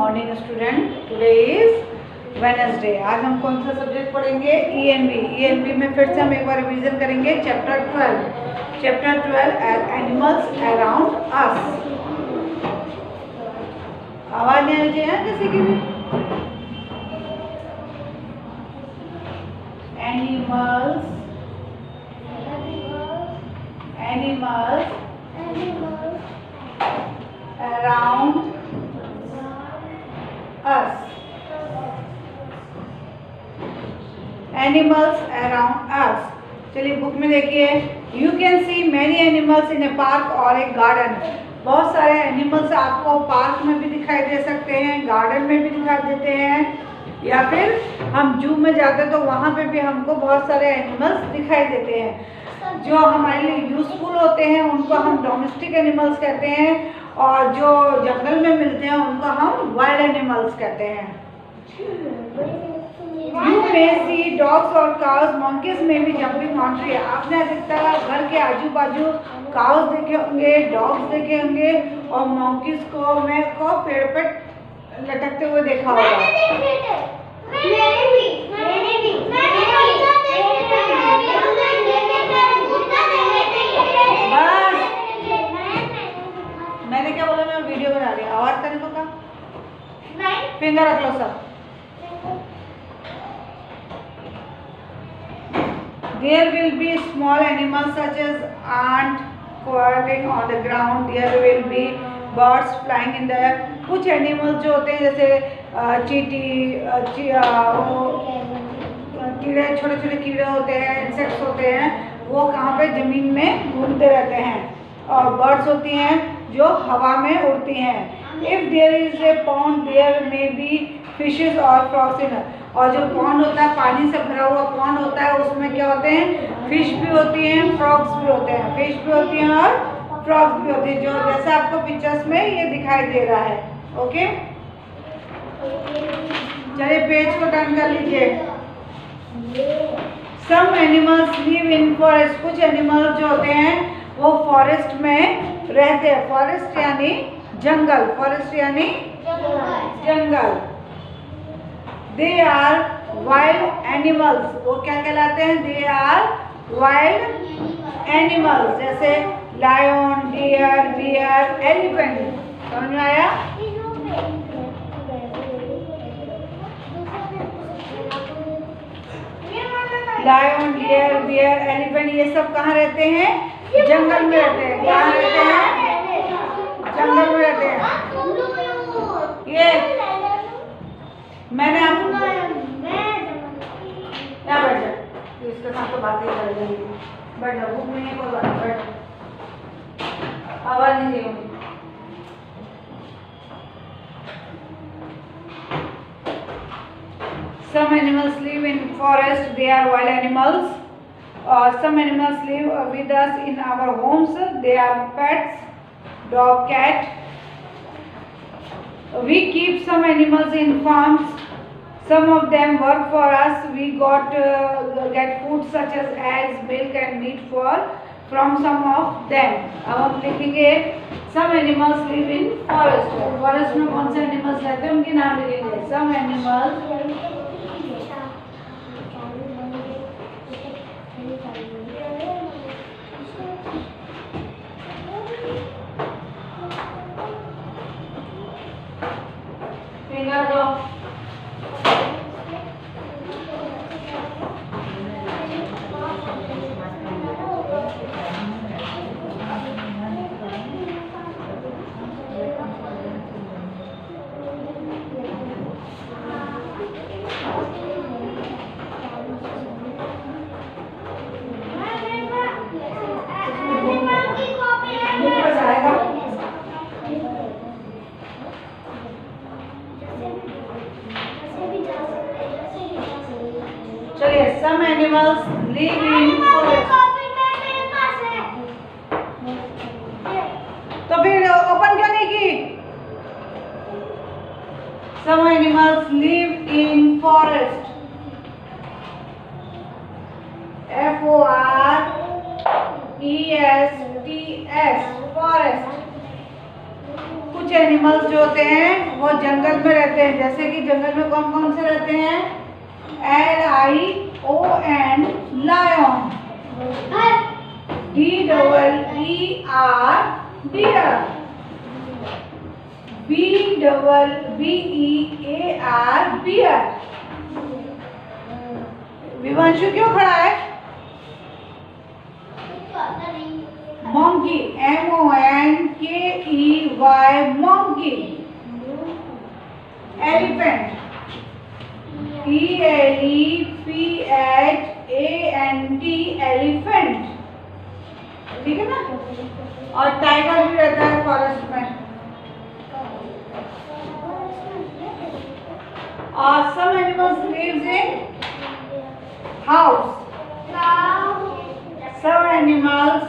Morning student. Today is Wednesday. आज हम कौन सा सब्जेक्ट पढ़ेंगे? ईएनवी। ईएनवी में फिर से हम एक बार रिवीजन करेंगे चैप्टर 12 एनिमल्स अराउंड अस। आवाज नहीं आनी चाहिए किसी की भी। Animals around us। Animals around अस। चलिए बुक में देखिए, you can see many animals in A park और ए गार्डन। बहुत सारे एनिमल्स आपको पार्क में भी दिखाई दे सकते हैं, गार्डन में भी दिखाई देते हैं, या फिर हम जू में जाते हैं तो वहाँ पे भी हमको बहुत सारे एनिमल्स दिखाई देते हैं। जो हमारे लिए यूजफुल होते हैं उनको हम डोमेस्टिक एनिमल्स कहते हैं, और जो जंगल में मिलते हैं उनको हम वाइल्ड एनिमल्स कहते हैं। यू मे सी डॉग्स और काउस, मंकीज में भी जंपिंग ऑन ट्री। आपने अधिकतर घर के आजू बाजू काउस देखे होंगे, डॉग्स देखे होंगे, और मंकीज को पेड़ पर लटकते हुए देखा होगा। मैंने क्या बोला? मैं वीडियो बना रही हूँ। आवाज करने को कहा? फिंगर रख लो सब। There will be small animals such as ant crawling on the ground. There will be birds flying in the air. कुछ एनिमल्स जो होते हैं जैसे चींटी, कीड़े, छोटे छोटे कीड़े होते हैं, इंसेक्ट्स होते हैं, वो कहाँ पे ज़मीन में घूमते रहते हैं। और बर्ड्स होती हैं जो हवा में उड़ती हैं। If there is a pond, there may be fishes or frogs in it. और जो पॉन्ड होता है, पानी से भरा हुआ पॉन्ड होता है, उसमें क्या होते हैं? फिश भी होती हैं, फ्रॉग्स भी होते हैं। फिश भी होती हैं और फ्रॉग्स भी होती हैं, जो जैसे आपको पिक्चर्स में ये दिखाई दे रहा है। ओके, चलिए पेज को टर्न कर लीजिए। Some animals live in forest. कुछ एनिमल्स जो होते हैं वो फॉरेस्ट में रहते हैं। फॉरेस्ट यानी जंगल, फॉरेस्ट यानी जंगल। They are wild animals. वो क्या कहलाते हैं? दे आर वाइल्ड एनिमल्स, जैसे लायन, डियर, बियर, एलिफेंट। समझ में आया? लायन, डियर, बियर, एलिफेंट, ये सब कहाँ रहते हैं? जंगल में रहते हैं। कहाँ रहते हैं? जंगल में रहते हैं। ये मैंने आपको क्या बैठ जा, इसके साथ तो बातें कर रही है। बैठ जा, भूख नहीं है कोई बात नहीं, बैठ। आवाज नहीं चाहिए। Some animals live in forest. They are wild animals. Some animals live with us in our homes. They are pets, dog, cat. We keep some animals in farms. Some of them work for us. We get food such as eggs, milk and meat from some of them. अब हम लिखेंगे some animals live in forest. Forest में कौन से animals रहते हैं उनके नाम लिखेंगे। Some animals फिंगर दो। चलिए, some animals live in forest। तो फिर ओपन क्यों नहीं की? Some animals live in forest। FOREST, forest। कुछ कुछ एनिमल्स जो होते हैं वो जंगल में रहते हैं, जैसे कि जंगल में कौन कौन से रहते हैं? LION lion, DEER deer, BEER bear. Vivanshu क्यों खड़ा है? Monkey, MONKEY monkey. Elephant, ELEPHANT elephant, ठीक है ना। और टाइगर भी रहता है फॉरेस्ट में। और some animals lives in house, some animals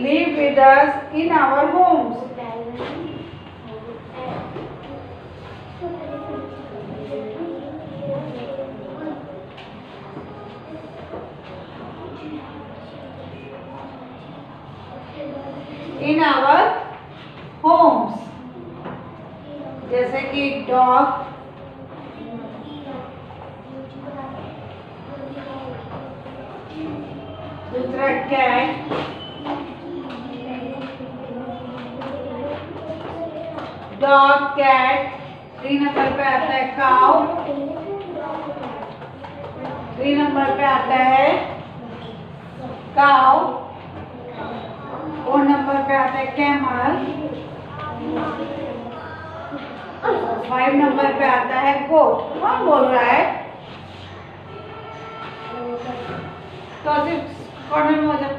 live with us in our homes. In our homes, जैसे कि डॉग, दूसरा कैट, डॉग कैट। 3 नंबर पे आता है काउ, 3 नंबर पे आता है काउ, 4 नंबर पे आता है कैमल, 5 नंबर पे आता है गोट। कौन बोल रहा है? तो सिर्फ कॉर्नर में हो जाए।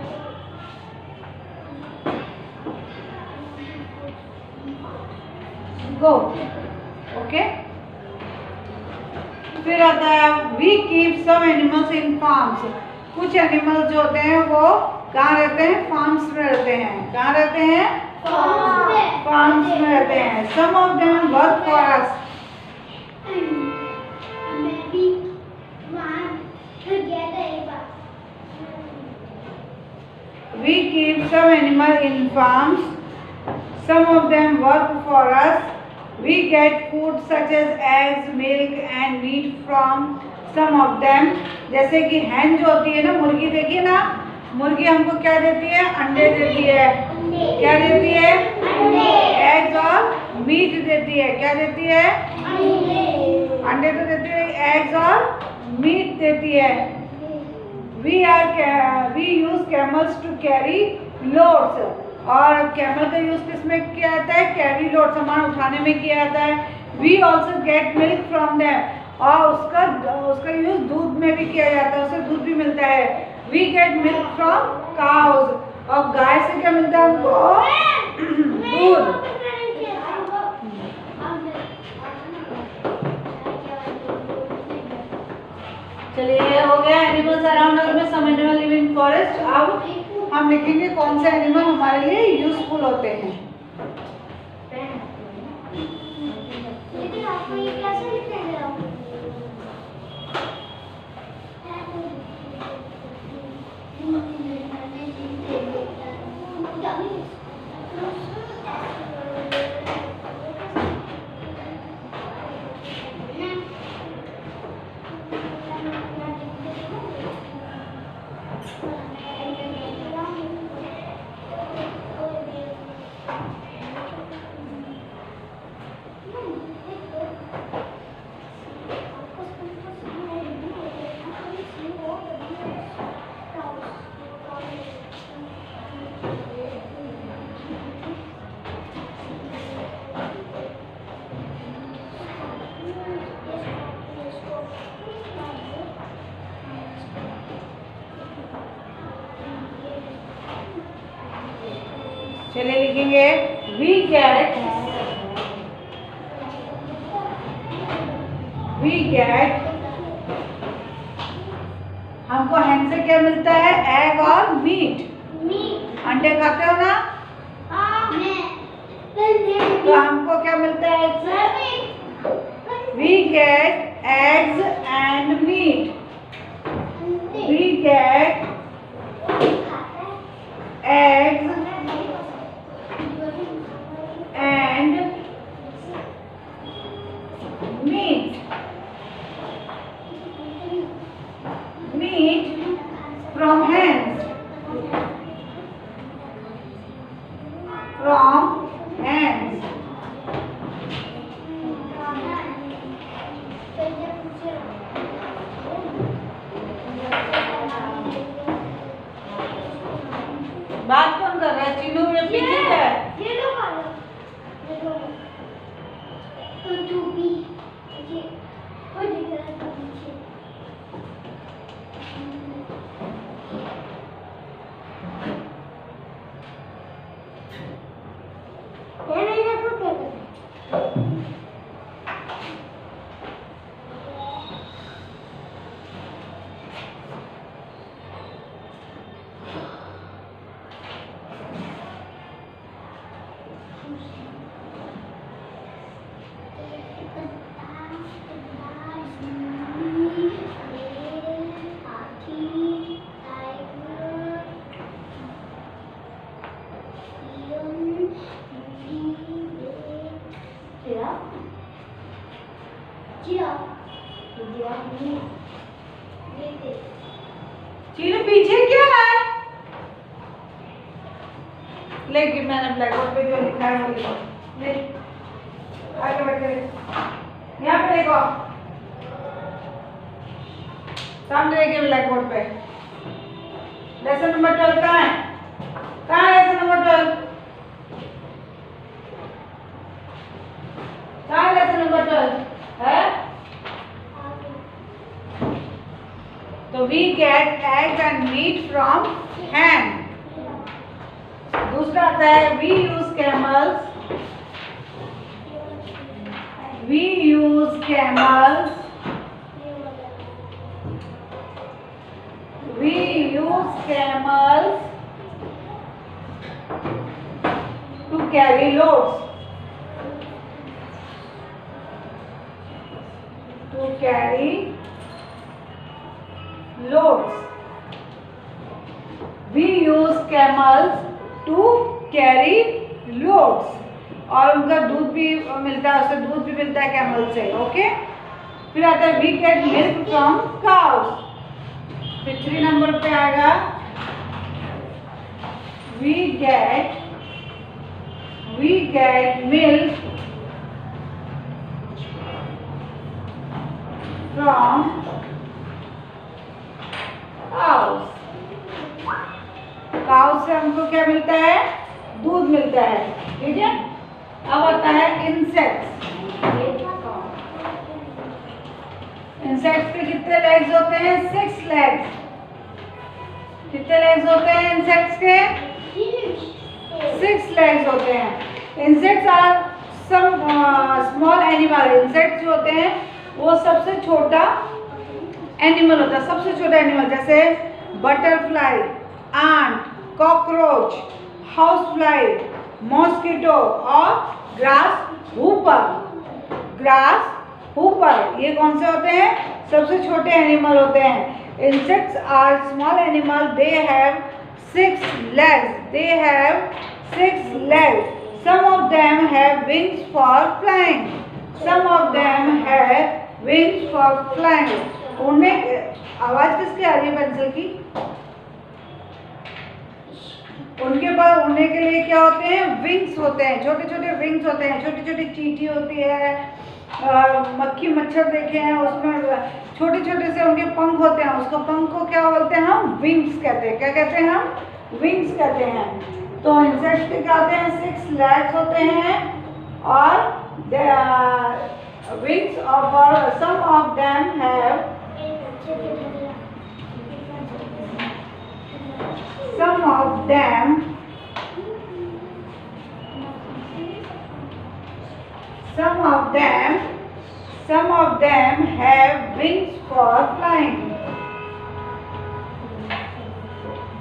Goat, okay. फिर आता है we keep some animals in farms. कुछ एनिमल्स जो होते हैं वो कहाँ रहते हैं? फार्म्स में रहते हैं। कहाँ रहते हैं? फार्म्स में रहते हैं। Some of them work for us. We keep some animals in farms. Some of them work for us. We get food such as eggs, milk and meat from some of them. जैसे कि hen जो होती है ना, मुर्गी देखिए ना, मुर्गी हमको क्या देती है? अंडे देती है। क्या देती है? एग्स और मीट देती है। क्या देती है? अंडे तो देती है, एग्स और मीट देती है। We use camels to carry loads। और कैमल का यूज किस में किया जाता है? कैरी लोड, सामान उठाने में किया जाता है। We also get milk from them। और उसका यूज दूध में भी किया जाता है, उससे दूध भी मिलता है। We get milk from cows। और गाय से क्या मिलता है हमको? दूध। चलिए ये हो गया एनिमल्स अराउंड अस में, some animal live in forest. अब हम लिखेंगे कौन से एनिमल हमारे लिए यूजफुल होते हैं। चलिए लिखेंगे वी गेट हमको हैन से क्या मिलता है? एग और मीट। अंडे खाते हो ना? तो हमको क्या मिलता है इससे? We get eggs and meat. We get eggs and meat. Meat from hens. From hens. बात कौन कर रहा है? चीनू ये पीछे क्या है? चीनू पीछे क्या है? लेकिन मैंने ब्लैक बोर्ड पे जो लिखा है वो लिखो। ले आगे बैठ के यहाँ पे देखो, सामने देखिए ब्लैक बोर्ड पे। लेसन नंबर 12 कहाँ है? कहाँ है लेसन नंबर 12? कहाँ है लेसन नंबर 12 है? तो we get eggs and meat from hen। दूसरा आता है we use camels. We use camels. We use camels to carry loads. To carry loads. We use camels to carry loads. और उनका दूध भी मिलता है, उससे दूध भी मिलता है कैमल से। ओके, फिर आता है we get milk from cows. फिर 3 नंबर पे आएगा we get milk from cows से हमको क्या मिलता है? दूध मिलता है। ठीक है, अब आता है इंसेक्ट्स। इंसेक्ट्स पे कितने लेग्स होते हैं? 6 लेग्स। कितने लेग्स होते हैं इंसेक्ट्स के? 6 लेग्स होते हैं। Insects are some small animal. Insects जो होते हैं वो सबसे छोटा एनिमल होता है, सबसे छोटा एनिमल, जैसे butterfly, ant, cockroach, house fly, mosquito और ग्रास हुपर। ये कौन से होते हैं? सबसे छोटे एनिमल होते हैं। Insects are small animal. They have 6 legs. Some of them have wings for flying. उनमें आवाज किसकी आ रही है? पेंसिल की। उनके पास उड़ने के लिए क्या होते हैं? विंग्स होते हैं, छोटे छोटे विंग्स होते हैं। छोटी छोटी चींटी होती है, मक्खी मच्छर देखे हैं, उसमें छोटे छोटे से उनके पंख होते हैं। उसको पंख को क्या बोलते हैं? हम विंग्स कहते हैं। क्या कहते हैं? हम विंग्स कहते हैं। तो इंसेक्ट्स के क्या होते हैं? 6 legs होते हैं और wings of some of them have some of them have wings for flying.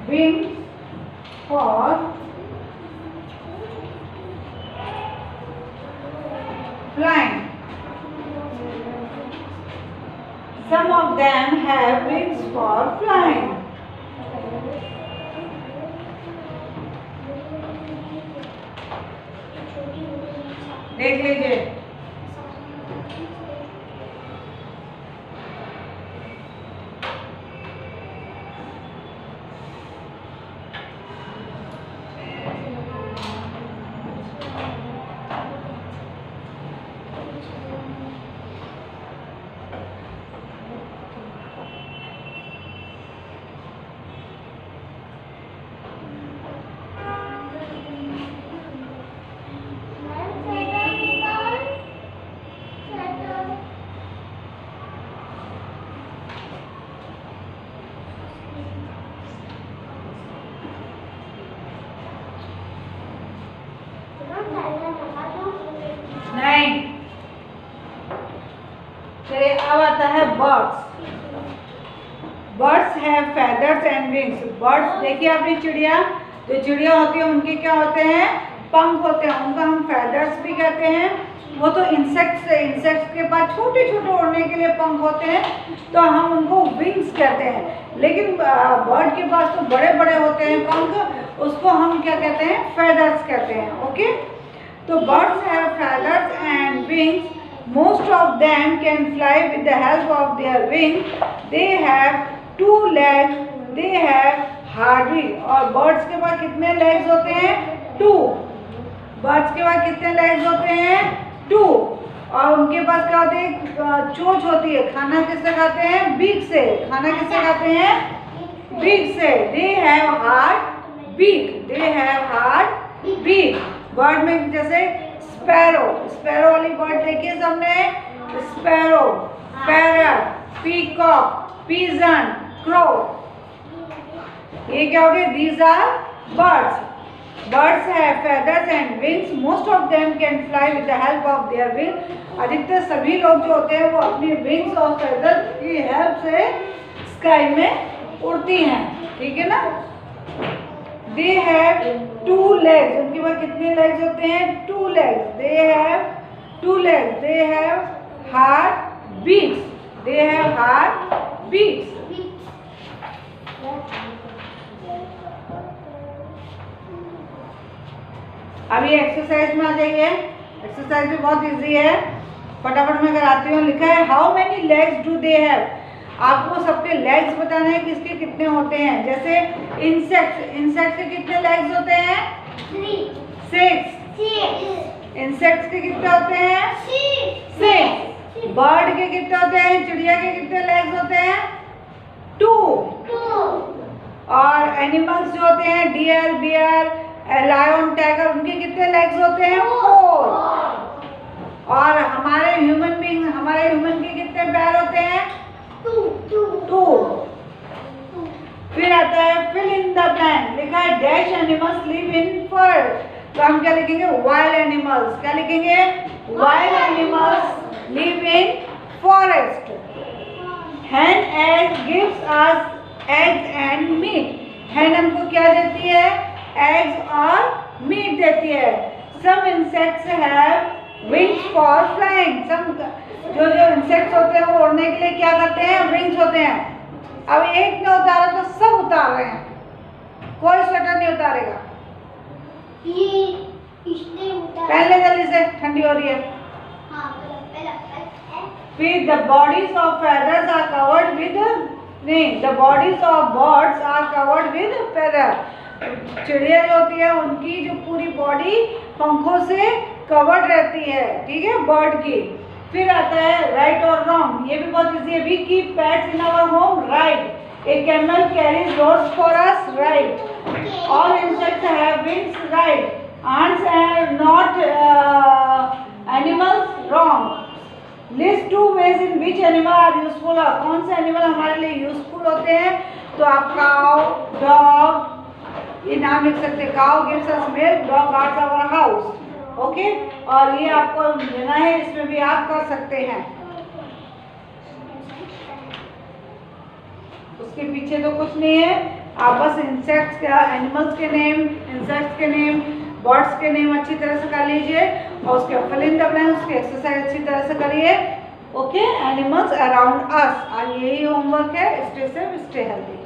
Wings for flying. Some of them have wings for flying. देख लीजिए. नहीं. चलिए अब आता है birds. Birds have feathers and wings. Birds देखिए आपने चिड़िया, जो चिड़िया होती है उनके क्या होते हैं, पंख होते हैं. उनका हम फेदर्स भी कहते हैं. वो तो इंसेक्ट्स है, इंसेक्ट्स के पास छोटे छोटे उड़ने के लिए पंख होते हैं, तो हम उनको विंग्स कहते हैं. लेकिन बर्ड के पास तो बड़े बड़े होते हैं पंख, उसको हम क्या कहते हैं, फेदर्स कहते हैं. ओके. तो birds have feathers and wings. Most of them can fly with the help of their wings. They have 2 legs. They have heartbeat. और birds के पास कितने legs होते हैं, 2. birds के पास कितने legs होते हैं, 2. और उनके पास क्या होते हैं, चोंच होती है. खाना किससे खाते हैं, beak से. खाना किससे खाते हैं, beak से. They have heartbeat. They have heartbeat. Bird में जैसे स्पैरो, स्पैरो वाली बर्ड देखिए सबने, sparrow, parrot, peacock, pigeon, crow. ये क्या हो गए, these are birds. Birds have feathers and wings. Most of them can fly with the help of their wing. अधिकतर सभी लोग जो होते हैं वो अपनी विंग्स और फेदर्स की हेल्प से स्काई में उड़ती हैं. ठीक है ना. They have 2 legs. उनके पास कितने legs होते हैं, 2 legs. They have 2 legs. They have heartbeats. They have heartbeats. अभी एक्सरसाइज में आ जाइए. एक्सरसाइज भी बहुत इजी है, फटाफट में कराती हूँ. लिखा है how many legs do they have. आपको सबके लेग्स बताना है किसके कितने होते हैं. जैसे इंसेक्ट के कितने लेग्स होते हैं, 6. इंसेक्ट्स के कितने होते हैं, 6. बर्ड के कितने होते हैं, चिड़िया के कितने लेग्स होते हैं, 2. और एनिमल्स जो होते हैं, डियर, बियर, लायन, टाइगर, उनके कितने लेग्स होते हैं, 4. और हमारे ह्यूमन के कितने पैर होते हैं, 2. फिर आता है फिल इन द ब्लैंक. लिखा है dash animals live in forest. तो हम क्या लिखेंगे, वाइल्ड एनिमल्स. क्या लिखेंगे, wild animals live in forest. Hen egg gives us eggs and meat. Hen हमको क्या देती है, एग्स और मीट देती है. Some insects have wings for flying. Some जो इंसेक्ट्स होते हैं वो उड़ने के लिए क्या करते हैं, विंग्स होते हैं. अब एक ने उतारा तो सब उतार रहे हैं, कोई स्वेटर नहीं उतारेगा. पहले जल्दी से, ठंडी हो रही है. फिर the bodies of feathers are covered with, नहीं, the bodies of birds are covered with feather. चिड़िया जो होती है उनकी जो पूरी बॉडी पंखों से कवर्ड रहती है. ठीक है, बर्ड की. फिर आता है राइट और रॉन्ग. ये भी बहुत इजी है. We keep pets in our home, right. A camel carries loads for us, right. All insects have wings, right. ants are not animals, wrong. List 2 ways in which animal are useful. कौन से animal हमारे लिए useful होते हैं, तो आप cow, dog, ये नाम लिख सकते हैं. Cow gives us milk, dog guards our house. Okay. और ये आपको लेना है, इसमें भी आप कर सकते हैं. उसके पीछे तो कुछ नहीं है. आप बस इंसेक्ट्स के, एनिमल्स के नेम, इंसेक्ट्स के नेम, बर्ड्स के नेम अच्छी तरह से कर लीजिए और उसके फिल इन द ब्लैंक्स, उसकी एक्सरसाइज अच्छी तरह से करिए। ओके, एनिमल्स अराउंड अस, आज यही होमवर्क है। Stay safe, stay healthy.